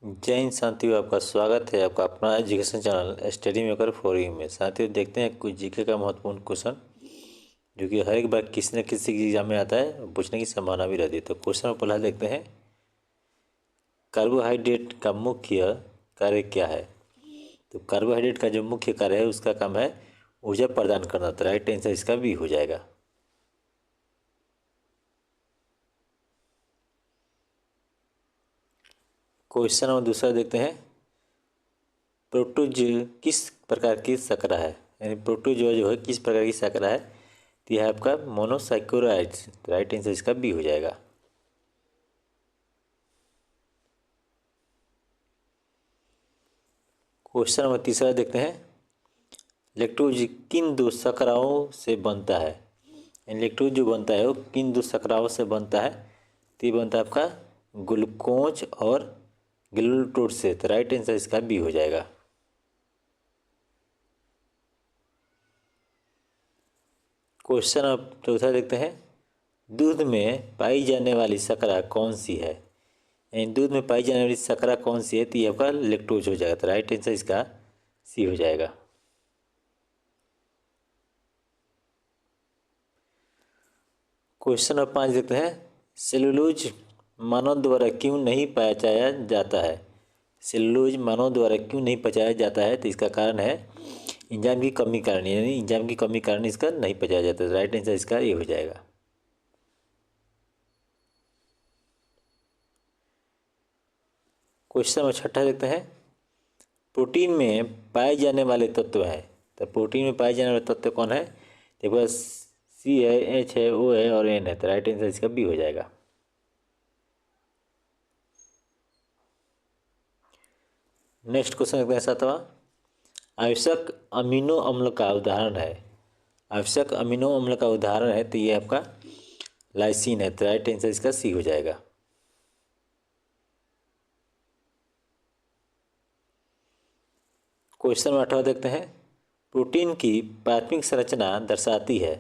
जय हिंद साथियों, आपका स्वागत है आपका अपना education channel study maker for you में। साथियों, देखते हैं कुछ जीके का महत्वपूर्ण क्वेश्चन जो कि हर एक बार किसी न किसी एग्जाम में आता है, पूछने की संभावना भी रहती है। तो क्वेश्चन पहला देखते हैं, कार्बोहाइड्रेट का मुख्य कार्य क्या है। तो कार्बोहाइड्रेट का जो मुख्य कार्य है उसका काम है ऊर्जा प्रदान करना। तो राइट आंसर इसका भी हो जाएगा। क्वेश्चन नंबर दूसरा देखते हैं, प्रोटोज किस प्रकार की शर्करा है, यानी प्रोटोजोआ जो है किस प्रकार की शर्करा है। तो यह आपका मोनोसाइक्लोराइड्स। राइट आंसर इसका बी हो जाएगा। क्वेश्चन नंबर तीसरा देखते हैं, लैक्टोज किन दो शर्कराओं से बनता है। लैक्टोज जो बनता है वो किन दो शर्कराओं से बनता है। तो ये बनता है आपका ग्लूकोज और गिलुटोज से। तो राइट आंसर इसका बी हो जाएगा। क्वेश्चन अब चौथा देखते हैं, दूध में पाई जाने वाली शर्करा कौन सी है। यानी दूध में पाई जाने वाली शर्करा कौन सी है। तो ये आपका लैक्टोज हो जाएगा। तो राइट आंसर इसका सी हो जाएगा। क्वेश्चन नंबर 5 देखते हैं, सेलुलोज मानव द्वारा क्यों नहीं पचाया जाता है। सेलुलोज मानव द्वारा क्यों नहीं पचाया जाता है। तो इसका कारण है एंजाइम की कमी कारण, यानी एंजाइम की कमी कारण इसका नहीं पचाया जाता। तो राइट आंसर इसका ये हो जाएगा। क्वेश्चन नंबर 6 देखते हैं, प्रोटीन में पाए जाने वाले तत्व हैं। तो प्रोटीन में पाए जाने वाले तत्व कौन है। देखो, सी है, एच है, ओ है और एन है। तो राइट आंसर इसका बी हो जाएगा। नेक्स्ट क्वेश्चन देखते हैं 7वां, आवश्यक अमीनो अम्ल का उदाहरण है। आवश्यक अमीनो अम्ल का उदाहरण है तो ये आपका लाइसिन है। तो राइट आंसर इसका सी हो जाएगा। क्वेश्चन नंबर 8 देखते हैं, प्रोटीन की प्राथमिक संरचना दर्शाती है।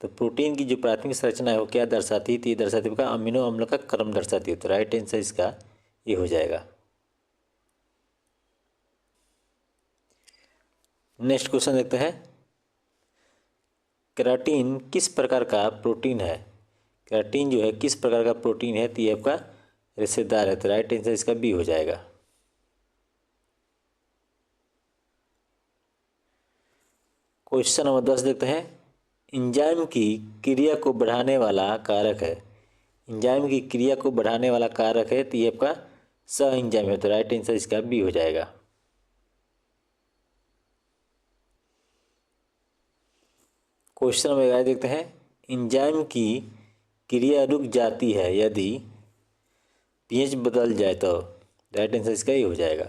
तो प्रोटीन की जो प्राथमिक संरचना है वो क्या दर्शाती है। तो ये दर्शाती है अमीनो अम्ल का क्रम दर्शाती है। तो राइट आंसर इसका ये हो जाएगा। नेक्स्ट क्वेश्चन देखते हैं, केराटिन किस प्रकार का प्रोटीन है। केराटिन जो है किस प्रकार का प्रोटीन है। तो ये आपका रेशेदार है। तो राइट आंसर इसका बी हो जाएगा। क्वेश्चन नंबर 10 देखते हैं, एंजाइम की क्रिया को बढ़ाने वाला कारक है। एंजाइम की क्रिया को बढ़ाने वाला कारक है तो ये आपका सह एंजाइम है। तो राइट आंसर इसका बी हो जाएगा। क्वेश्चन नंबर 11 देखते हैं, एंजाइम की क्रिया रुक जाती है यदि पीएच बदल जाए तो। राइट आंसर इसका ही हो जाएगा।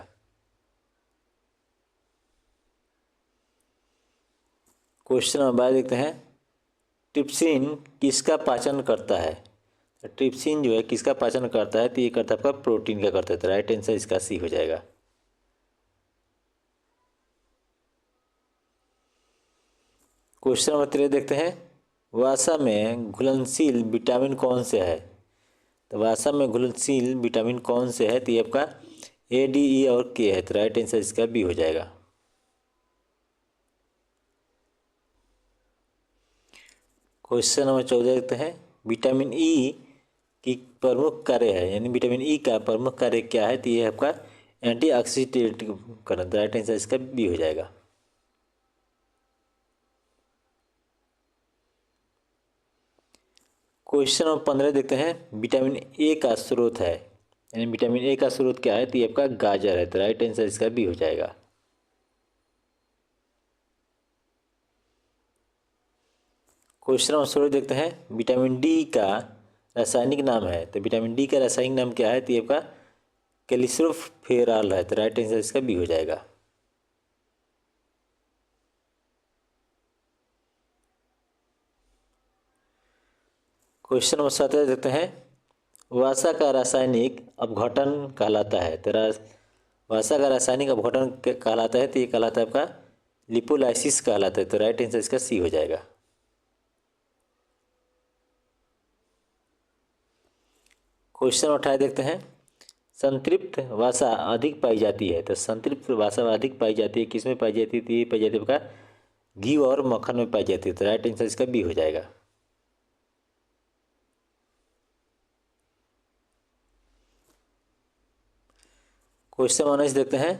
क्वेश्चन नंबर 12 देखते हैं, ट्रिप्सिन किसका पाचन करता है। ट्रिप्सिन जो है किसका पाचन करता है। तो ये करता है आपका प्रोटीन का करता है। तो राइट आंसर इसका सी हो जाएगा। क्वेश्चन नंबर 13 देखते हैं, वसा में घुलनशील विटामिन कौन से है। तो वसा में घुलनशील विटामिन कौन से है। तो ये आपका ए, डी, ई और के है। तो राइट आंसर इसका बी हो जाएगा। क्वेश्चन नंबर 14 देखते हैं, विटामिन ई की प्रमुख कार्य है, यानी विटामिन ई का प्रमुख कार्य क्या है। तो ये आपका एंटीऑक्सीडेंट करना। तो राइट आंसर इसका बी हो जाएगा। क्वेश्चन नंबर 15 देखते हैं, विटामिन ए का स्रोत है, यानी विटामिन ए का स्रोत क्या है। तो ये आपका गाजर है। तो राइट आंसर इसका बी हो जाएगा। क्वेश्चन नंबर 16 देखते हैं, विटामिन डी का रासायनिक नाम है। तो विटामिन डी का रासायनिक नाम क्या है। तो ये आपका कैल्सिफेरॉल है। तो राइट आंसर इसका बी हो जाएगा। क्वेश्चन नंबर 17 देखते हैं, वसा का रासायनिक अपघटन कहलाता है। तो वसा का रासायनिक अपघटन कहलाता है। तो ये कहलाता है आपका लिपोलाइसिस कहलाता है। तो राइट आंसर इसका सी हो जाएगा। क्वेश्चन नंबर 18 देखते हैं, संतृप्त वसा अधिक पाई जाती है। तो संतृप्त वसा अधिक पाई जाती है, किस में पाई जाती है? तो ये पाई जाती है आपका घी और मक्खन में पाई जाती है। तो राइट आंसर इसका बी हो जाएगा। क्वेश्चन 19 देखते हैं।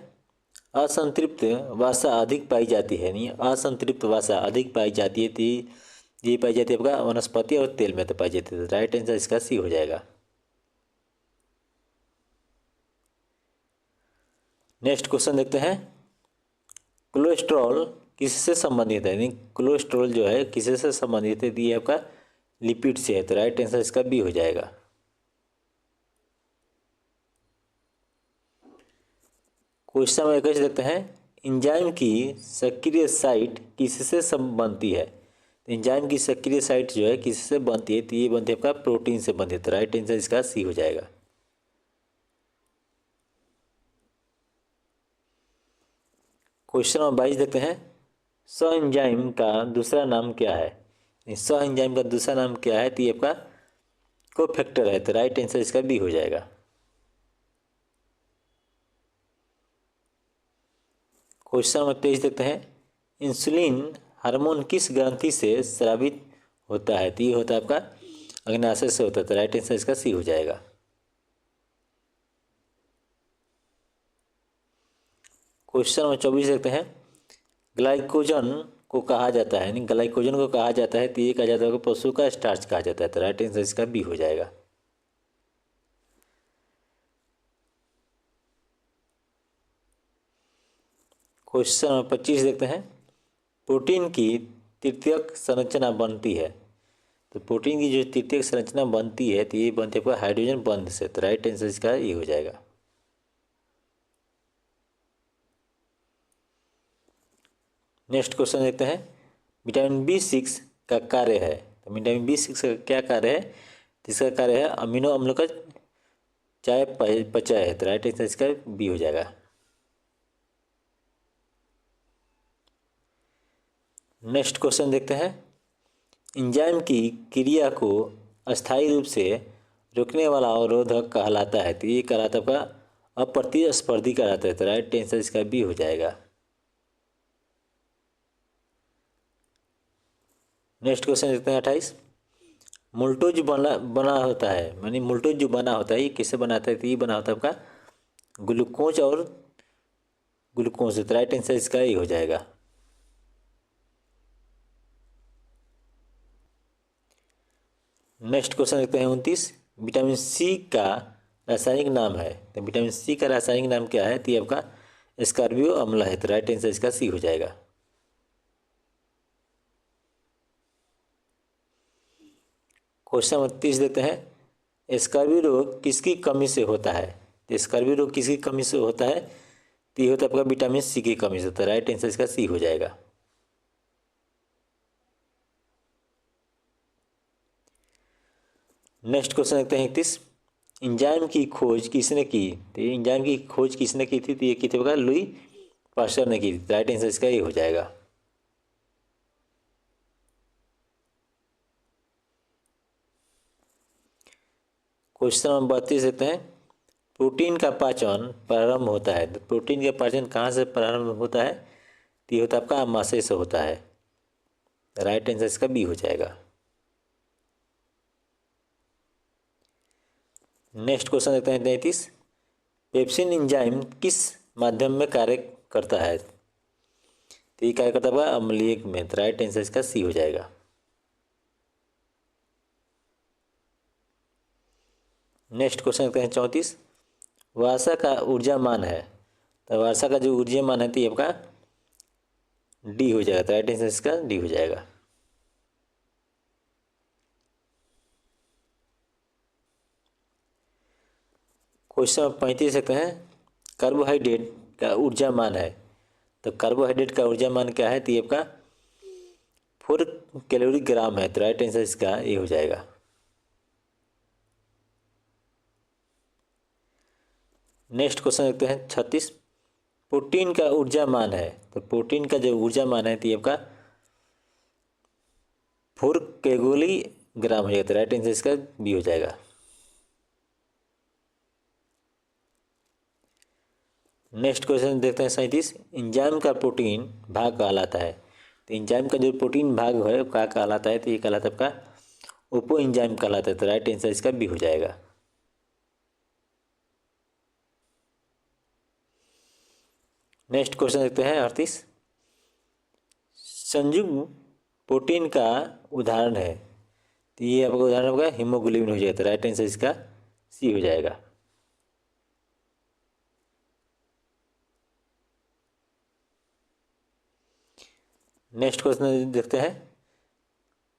असंतृप्त वसा अधिक पाई जाती है, नहीं असंतृप्त वसा अधिक पाई जाती है तो ये पाई जाती है आपका वनस्पति और तेल में तो पाई जाती है। तो राइट आंसर इसका सी हो जाएगा। नेक्स्ट क्वेश्चन देखते हैं। कोलेस्ट्रॉल किससे संबंधित है? नहीं कोलेस्ट्रॉल जो है किससे संबंधित है? ये आपका लिपिड से है। तो राइट आंसर इसका बी हो जाएगा। क्वेश्चन नंबर 21 देखते हैं। एंजाइम की सक्रिय साइट किससे बनती है? एंजाइम की सक्रिय साइट जो है किससे बनती है? तो ये बनती है आपका प्रोटीन से बनती है। तो राइट आंसर इसका सी हो जाएगा। क्वेश्चन नंबर 22 देखते हैं। स एंजाइम का दूसरा नाम क्या है? स एंजाइम का दूसरा नाम क्या है? तो ये आपका कोफैक्टर है। तो राइट आंसर इसका बी हो जाएगा। क्वेश्चन नंबर 23 देखते हैं। इंसुलिन हार्मोन किस ग्रंथि से स्रावित होता है? तो ये होता है आपका अग्नाशय से होता है। तो राइट आंसर इसका सी हो जाएगा। क्वेश्चन नंबर 24 देखते हैं। ग्लाइकोजन को कहा जाता है, नहीं ग्लाइकोजन को कहा जाता है तो ये कहा जाता है कि पशु का स्टार्च कहा जाता है। तो राइट आंसर इसका बी हो जाएगा। क्वेश्चन नंबर 25 देखते हैं। प्रोटीन की तृतीयक संरचना बनती है, तो प्रोटीन की जो तृतीयक संरचना बनती है तो ये बनती है आपका हाइड्रोजन बंध से। तो राइट आंसर इसका ये हो जाएगा। नेक्स्ट क्वेश्चन देखते हैं। विटामिन B6 का कार्य है, तो विटामिन B6 का क्या कार्य है? तो इसका कार्य है अमीनो अम्लों का चयापचय है। तो राइट आंसर इसका बी हो जाएगा। नेक्स्ट क्वेश्चन देखते हैं। एंजाइम की क्रिया को अस्थायी रूप से रोकने वाला अवरोधक कहलाता है। तो ये कहलाता है आपका अप्रतिस्पर्धी कहलाता है। तो राइट आंसर इसका बी हो जाएगा। नेक्स्ट क्वेश्चन देखते हैं 28। मुल्टोज बना होता है, यानी मुल्टोज जो बना होता है ये किससे बनाता है? तो ये बना होता है आपका ग्लूकोज और ग्लूकोज से। तो राइट आंसर इसका ये हो जाएगा। नेक्स्ट क्वेश्चन देखते हैं 29। विटामिन सी का रासायनिक नाम है, तो विटामिन सी का रासायनिक नाम क्या है? तो ये आपका स्कॉर्बियो अम्ल है। तो राइट आंसर इसका सी हो जाएगा। क्वेश्चन 29 देते हैं। स्कर्वी रोग किसकी कमी से होता है? तो स्कर्वी रोग किसकी कमी से होता है? तो ये होता है आपका विटामिन सी की कमी से। तो राइट आंसर इसका सी हो जाएगा। नेक्स्ट क्वेश्चन देखते हैं 31। एंजाइम की खोज किसने की? तो ये एंजाइम की खोज किसने की थी? तो ये की थी होगा लुई पास्टर ने की थी। राइट आंसर इसका ये हो जाएगा। क्वेश्चन नंबर 32 देखते हैं। प्रोटीन का पाचन प्रारंभ होता है, तो प्रोटीन का पाचन कहाँ से प्रारंभ होता है? तो ये होता है आपका आमाशय से होता है। राइट आंसर इसका बी हो जाएगा। नेक्स्ट क्वेश्चन देखते हैं 33। पेप्सिन एंजाइम किस माध्यम में कार्य करता है? तो ये कार्य करता है अम्लीय में। तो राइट आंसर इसका सी हो जाएगा। नेक्स्ट क्वेश्चन देखते हैं 34। वसा का ऊर्जा मान है, तो वसा का जो ऊर्जा मान है तो ये आपका डी हो जाएगा। तो राइट आंसर इसका डी हो जाएगा। क्वेश्चन 35 देखते हैं। कार्बोहाइड्रेट का ऊर्जा मान है, तो कार्बोहाइड्रेट का ऊर्जा मान क्या है? तो ये आपका 4 कैलोरी ग्राम है। तो राइट आंसर इसका ये हो जाएगा। नेक्स्ट क्वेश्चन देखते हैं 36। प्रोटीन का ऊर्जा मान है, तो प्रोटीन का जो ऊर्जा मान है तो ये आपका 4 कैलोरी ग्राम हो जाएगा। तो राइट आंसर इसका बी हो जाएगा। नेक्स्ट क्वेश्चन देखते हैं 37। एंजाइम का प्रोटीन भाग कहलाता है। तो एंजाइम का जो प्रोटीन भाग है वो क्या कहलाता है? तो ये कहलाता है आपका ओपो एंजाइम कहलाता है। तो राइट आंसर इसका बी हो जाएगा। नेक्स्ट क्वेश्चन देखते हैं 38। संयुग्म प्रोटीन का उदाहरण है। तो ये आपका उदाहरण होगा हीमोग्लोबिन हो जाएगा। तो राइट आंसर इसका सी हो जाएगा। नेक्स्ट क्वेश्चन देखते हैं।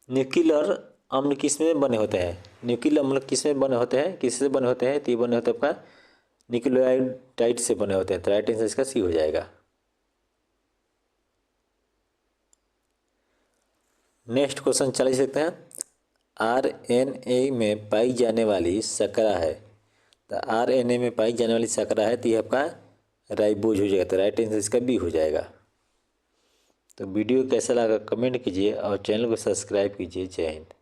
न्यूक्लियर अम्ल किस में बने होते हैं? न्यूक्लियर अम्ल किस में बने होते हैं? किससे बने होते हैं? तो ये बने होते हैं आपका न्यूक्लियोटाइड से बने होते हैं। तो राइट आंसर इसका सी हो जाएगा। नेक्स्ट क्वेश्चन 40 देखते हैं। आरएनए में पाई जाने वाली शर्करा है। तो आरएनए में पाई जाने वाली शर्करा है तो ये आपका राइबोज हो जाएगा। तो राइट आंसर इसका बी हो जाएगा। तो वीडियो कैसा लगा कमेंट कीजिए और चैनल को सब्सक्राइब कीजिए। जय हिंद।